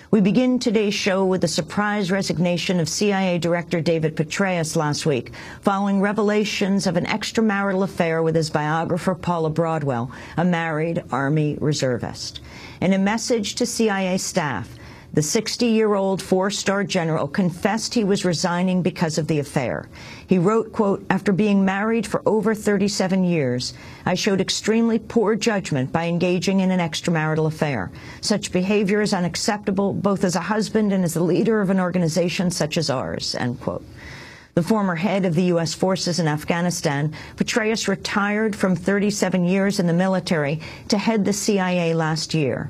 We begin today's show with the surprise resignation of CIA Director David Petraeus last week, following revelations of an extramarital affair with his biographer Paula Broadwell, a married Army reservist. In a message to CIA staff, the 60-year-old four-star general confessed he was resigning because of the affair. He wrote, quote, "After being married for over 37 years, I showed extremely poor judgment by engaging in an extramarital affair. Such behavior is unacceptable, both as a husband and as the leader of an organization such as ours," end quote. The former head of the U.S. forces in Afghanistan, Petraeus retired from 37 years in the military to head the CIA last year.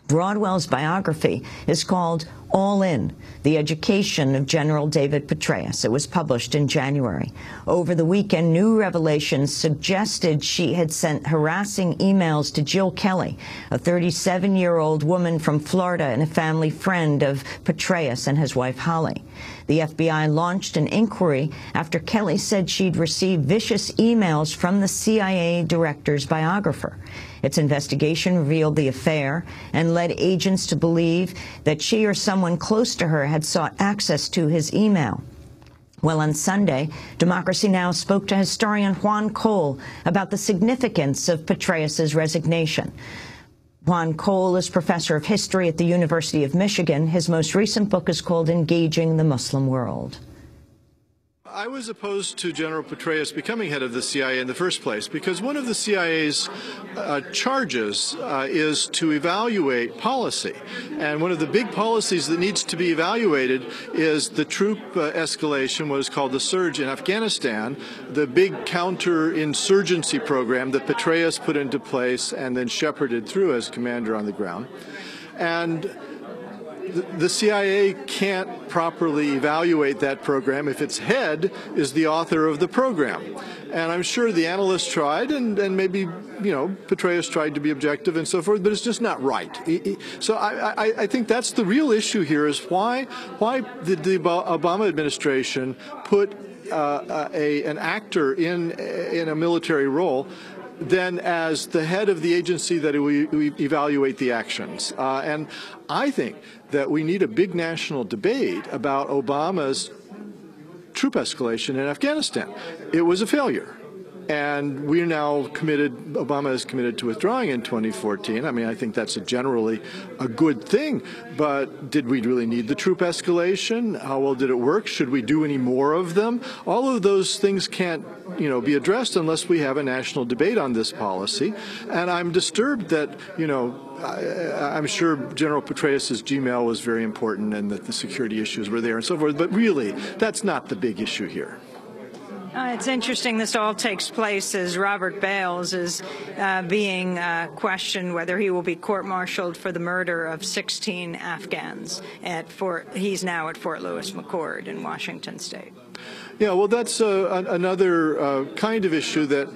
Broadwell's biography is called All In, The Education of General David Petraeus. It was published in January. Over the weekend, new revelations suggested she had sent harassing emails to Jill Kelly, a 37-year-old woman from Florida and a family friend of Petraeus and his wife Holly. The FBI launched an inquiry after Kelly said she'd received vicious emails from the CIA director's biographer. Its investigation revealed the affair and led agents to believe that she or someone close to her had sought access to his email. Well, on Sunday, Democracy Now! Spoke to historian Juan about the significance of Petraeus' resignation. Juan is professor of history at the University of Michigan. His most recent book is called Engaging the Muslim World. I was opposed to General Petraeus becoming head of the CIA in the first place because one of the CIA's charges is to evaluate policy. And one of the big policies that needs to be evaluated is the troop escalation, what is called the surge in Afghanistan, the big counter-insurgency program that Petraeus put into place and then shepherded through as commander on the ground. And the CIA can't properly evaluate that program if its head is the author of the program. And I'm sure the analysts tried, and maybe, you know, Petraeus tried to be objective and so forth, but it's just not right. So I think that's the real issue here, is why did the Obama administration put an actor in a military role then as the head of the agency that we evaluate the actions. And I think that we need a big national debate about Obama's troop escalation in Afghanistan. It was a failure. And we're now committed, Obama is committed to withdrawing in 2014. I mean, I think that's generally a good thing. But did we really need the troop escalation? How well did it work? Should we do any more of them? All of those things can't, you know, be addressed unless we have a national debate on this policy. And I'm disturbed that, you know, I'm sure General Petraeus' Gmail was very important and that the security issues were there and so forth. But really, that's not the big issue here. It's interesting this all takes place as Robert Bales is being questioned whether he will be court-martialed for the murder of 16 Afghans he's now at Fort Lewis McChord in Washington State. Yeah, well, that's another kind of issue that,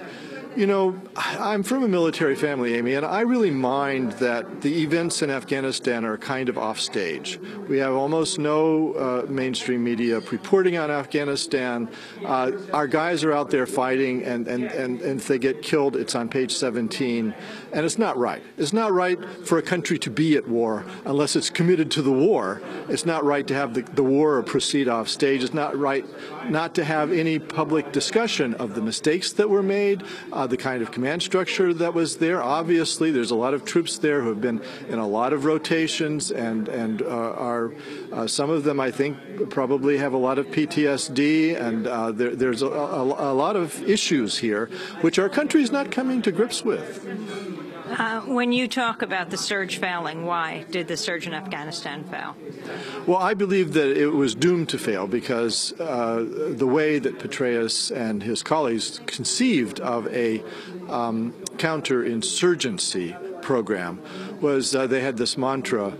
you know, I'm from a military family, Amy, and I really mind that the events in Afghanistan are kind of offstage. We have almost no mainstream media reporting on Afghanistan. Our guys are out there fighting, and if they get killed, it's on page 17. And it's not right. It's not right for a country to be at war unless it's committed to the war. It's not right to have the war proceed off stage. It's not right not to have any public discussion of the mistakes that were made, the kind of command structure that was there. Obviously, there's a lot of troops there who have been in a lot of rotations and are some of them, I think, probably have a lot of PTSD, and there's a lot of issues here which our country is not coming to grips with. When you talk about the surge failing, why did the surge in Afghanistan fail? Well, I believe that it was doomed to fail because the way that Petraeus and his colleagues conceived of a counter-insurgency program was they had this mantra,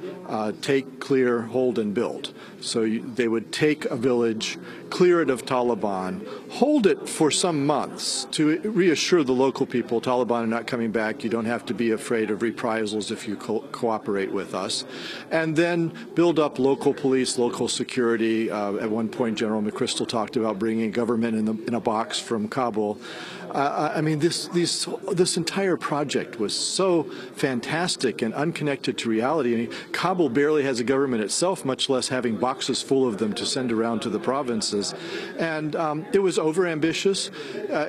take, clear, hold, and build. So they would take a village, clear it of Taliban, hold it for some months to reassure the local people, Taliban are not coming back, you don't have to be afraid of reprisals if you cooperate with us, and then build up local police, local security. At one point, General McChrystal talked about bringing government in a box from Kabul. I mean, this entire project was so fantastic and unconnected to reality. And Kabul barely has a government itself, much less having boxes full of them to send around to the provinces. And it was overambitious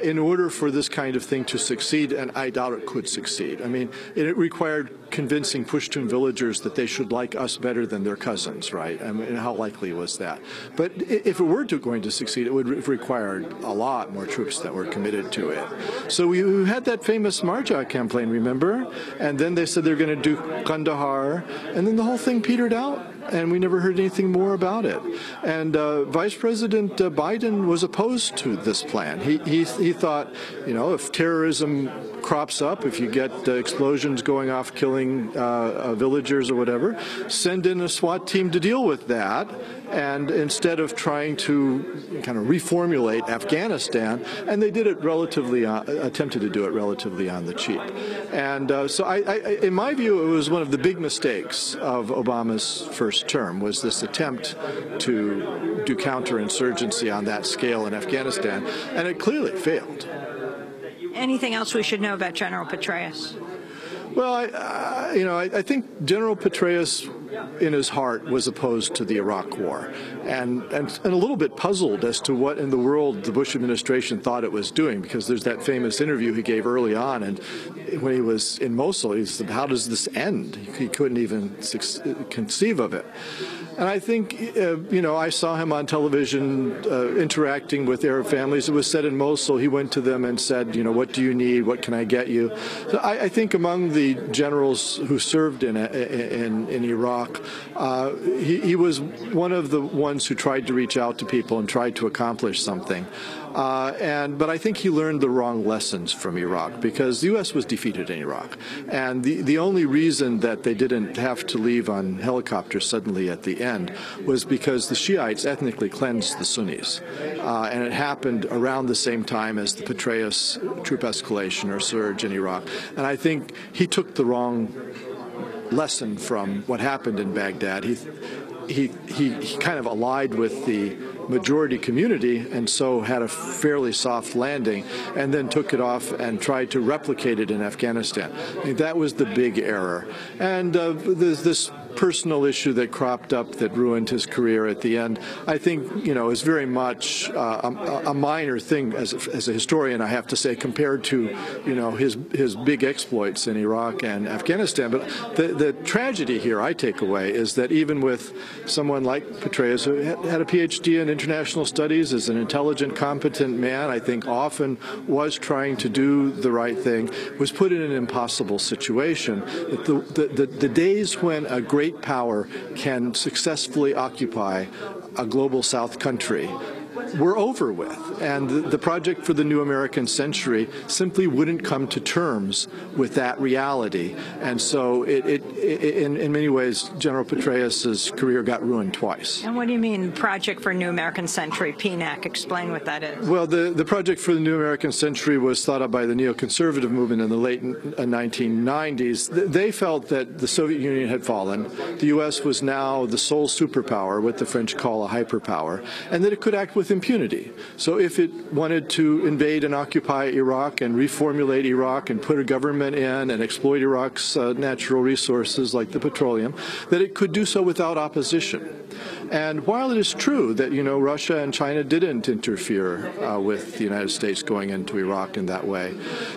in order for this kind of thing to succeed, and I doubt it could succeed. I mean, it required convincing Pushtun villagers that they should like us better than their cousins, right? I mean, how likely was that? But if it were going to succeed, it would have required a lot more troops that were committed to it. So we had that famous Marja campaign, remember? And then they said they're going to do Kandahar, and then the whole thing petered out, and we never heard anything more about it. And Vice President Biden was opposed to this plan. He thought, you know, if terrorism crops up, if you get explosions going off, killing villagers or whatever, send in a SWAT team to deal with that. And instead of trying to kind of reformulate Afghanistan, and they did it relatively, attempted to do it relatively on the cheap. And so in my view, it was one of the big mistakes of Obama's first term, was this attempt to do counterinsurgency on that scale in Afghanistan, and it clearly failed. Anything else we should know about General Petraeus? Well, I think General Petraeus, in his heart, was opposed to the Iraq War, and a little bit puzzled as to what in the world the Bush administration thought it was doing, because there's that famous interview he gave early on, and when he was in Mosul, he said, "How does this end?" He couldn't even conceive of it. And I think, I saw him on television interacting with Arab families. It was said in Mosul, he went to them and said, what do you need? What can I get you? So I think among the generals who served in Iraq, he was one of the ones who tried to reach out to people and tried to accomplish something. But I think he learned the wrong lessons from Iraq, because the U.S. was defeated in Iraq. And the only reason that they didn't have to leave on helicopters suddenly at the end was because the Shiites ethnically cleansed the Sunnis. And it happened around the same time as the Petraeus troop escalation or surge in Iraq. And I think he took the wrong lesson from what happened in Baghdad. He kind of allied with the majority community and so had a fairly soft landing, and then took it off and tried to replicate it in Afghanistan. I think that was the big error. And there's this personal issue that cropped up that ruined his career at the end, I think, is very much a minor thing as a historian, I have to say, compared to, his big exploits in Iraq and Afghanistan. But the tragedy here I take away is that even with someone like Petraeus, who had a PhD in international studies, is an intelligent, competent man, I think often was trying to do the right thing, was put in an impossible situation. The days when a great power can successfully occupy a global South country were over with, and the project for the new American century simply wouldn't come to terms with that reality. And so in many ways, General Petraeus's career got ruined twice. And what do you mean, Project for New American Century, PNAC? Explain what that is. Well, the Project for the New American Century was thought up by the neoconservative movement in the late 1990s. They felt that the Soviet Union had fallen, the U.S. was now the sole superpower, what the French call a hyperpower, and that it could act with impunity. So if it wanted to invade and occupy Iraq and reformulate Iraq and put a government in and exploit Iraq's natural resources like the petroleum, that it could do so without opposition. And while it is true that, Russia and China didn't interfere with the United States going into Iraq in that way,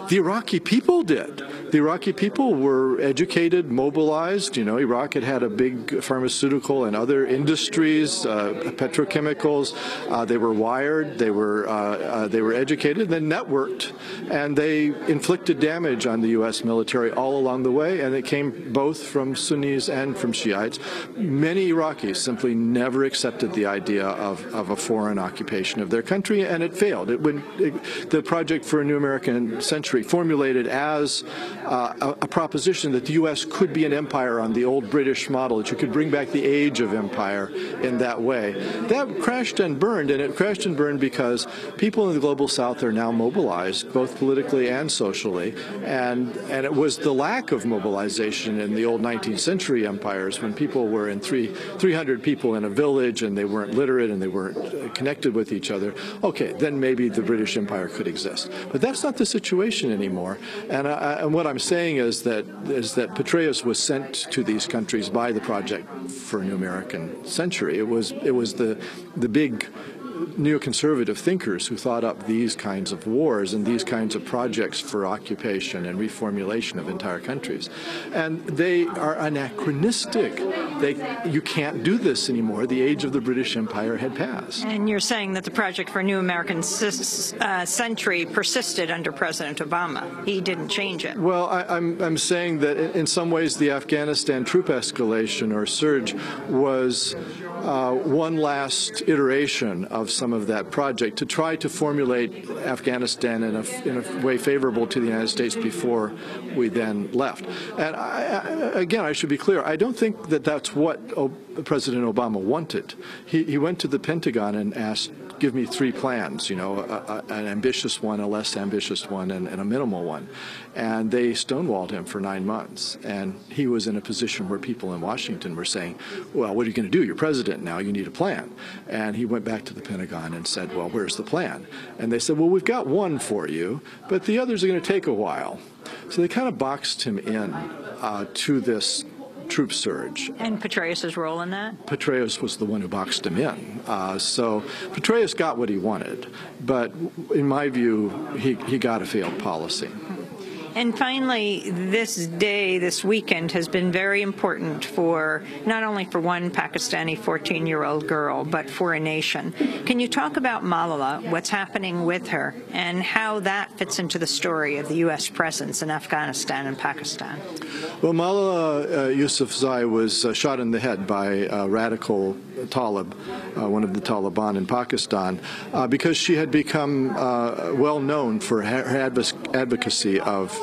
the Iraqi people did. The Iraqi people were educated, mobilized. Iraq had a big pharmaceutical and other industries, petrochemicals. They were wired, they were educated, then networked, and they inflicted damage on the U.S. military all along the way, and it came both from Sunnis and from Shiites. Many Iraqis simply never accepted the idea of a foreign occupation of their country, and it failed. The Project for a New American Century formulated as a proposition that the U.S. could be an empire on the old British model, that you could bring back the age of empire in that way. That crashed and burned, and it crashed and burned because people in the global South are now mobilized, both politically and socially, and it was the lack of mobilization in the old 19th century empires, when people were in 300 people in a village and they weren't literate and they weren't connected with each other. Okay, then maybe the British Empire could exist. But that's not the situation anymore. And what I'm saying is that Petraeus was sent to these countries by the Project for a New American Century. It was the big neoconservative thinkers who thought up these kinds of wars and these kinds of projects for occupation and reformulation of entire countries. And they are anachronistic. You can't do this anymore. The age of the British Empire had passed. And you're saying that the Project for a New American Century persisted under President Obama. He didn't change it. Well, I'm saying that in some ways the Afghanistan troop escalation or surge was one last iteration of some of that project to try to formulate Afghanistan in a way favorable to the United States before we then left. And again, I should be clear, I don't think that that's what President Obama wanted. He went to the Pentagon and asked, give me 3 plans, you know, an ambitious one, a less ambitious one, and a minimal one. And they stonewalled him for 9 months. And he was in a position where people in Washington were saying, well, what are you going to do? You're president now. You need a plan. And he went back to the Pentagon and said, well, where's the plan? And they said, well, we've got one for you, but the others are going to take a while. So they kind of boxed him in to this troop surge. And Petraeus' role in that? Petraeus was the one who boxed him in. So Petraeus got what he wanted, but in my view, he got a failed policy. And finally, this day, this weekend, has been very important for not only for one Pakistani 14-year-old girl, but for a nation. Can you talk about Malala, what's happening with her, and how that fits into the story of the U.S. presence in Afghanistan and Pakistan? Well, Malala Yousafzai was shot in the head by a radical Talib, one of the Taliban in Pakistan, because she had become well known for her advocacy of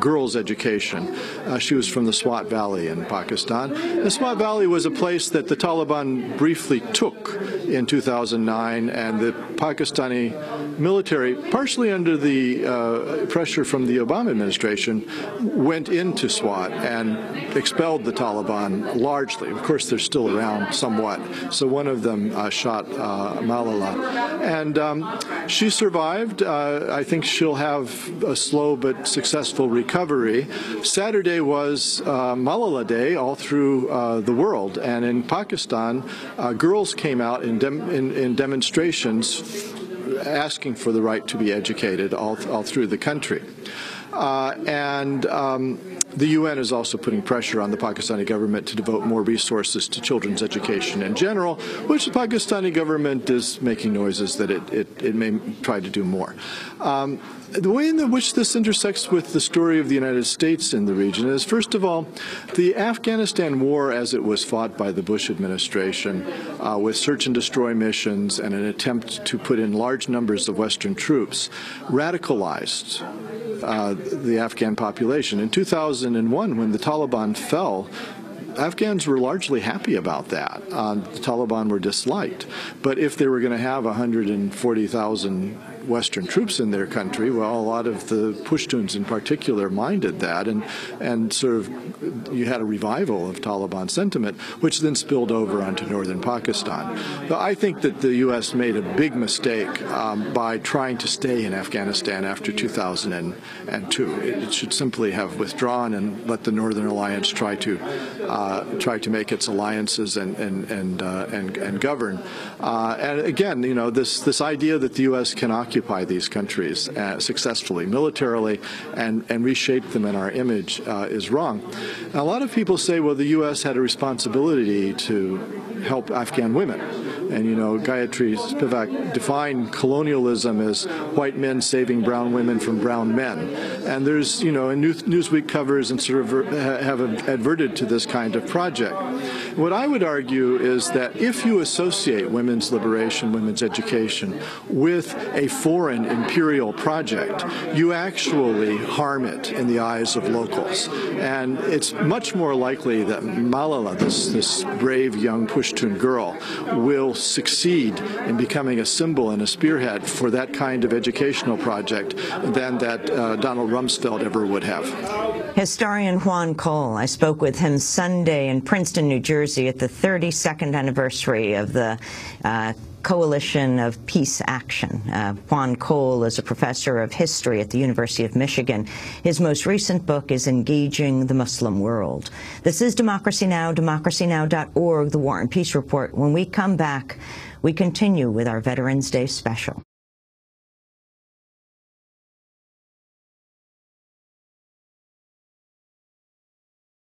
girls' education. She was from the Swat Valley in Pakistan. The Swat Valley was a place that the Taliban briefly took in 2009, and the Pakistani military, partially under the pressure from the Obama administration, went into Swat and expelled the Taliban largely. Of course, they're still around somewhat. So one of them shot Malala. And she survived. I think she'll have a slow but successful recovery. Saturday was Malala Day all through the world. And in Pakistan, girls came out in demonstrations asking for the right to be educated all through the country. The UN is also putting pressure on the Pakistani government to devote more resources to children's education in general, which the Pakistani government is making noises that it may try to do more. The way in which this intersects with the story of the United States in the region is, first of all, the Afghanistan War as it was fought by the Bush administration with search and destroy missions and an attempt to put in large numbers of Western troops radicalized the Afghan population. In 2001, when the Taliban fell, Afghans were largely happy about that. The Taliban were disliked. But if they were going to have 140,000 Western troops in their country, well, a lot of the Pashtuns in particular minded that, and sort of you had a revival of Taliban sentiment, which then spilled over onto northern Pakistan. But I think that the U.S. made a big mistake by trying to stay in Afghanistan after 2002. It should simply have withdrawn and let the Northern Alliance try to make its alliances and govern. And again, you know, this idea that the U.S. can occupy these countries successfully, militarily, and reshape them in our image is wrong. And a lot of people say, well, the U.S. had a responsibility to help Afghan women. And, you know, Gayatri Spivak defined colonialism as white men saving brown women from brown men. And there's, you know, and Newsweek covers and sort of have adverted to this kind of project. What I would argue is that if you associate women's liberation, women's education with a foreign imperial project, you actually harm it in the eyes of locals. And it's much more likely that Malala, this brave young Pashtun girl, will succeed in becoming a symbol and a spearhead for that kind of educational project than that Donald Rumsfeld ever would have. Historian Juan Cole, I spoke with him Sunday in Princeton, New Jersey at the 32nd anniversary of the coalition of peace action. Juan is a professor of history at the University of Michigan. His most recent book is Engaging the Muslim World. This is Democracy Now!, democracynow.org, the War and Peace Report. When we come back, we continue with our Veterans Day special.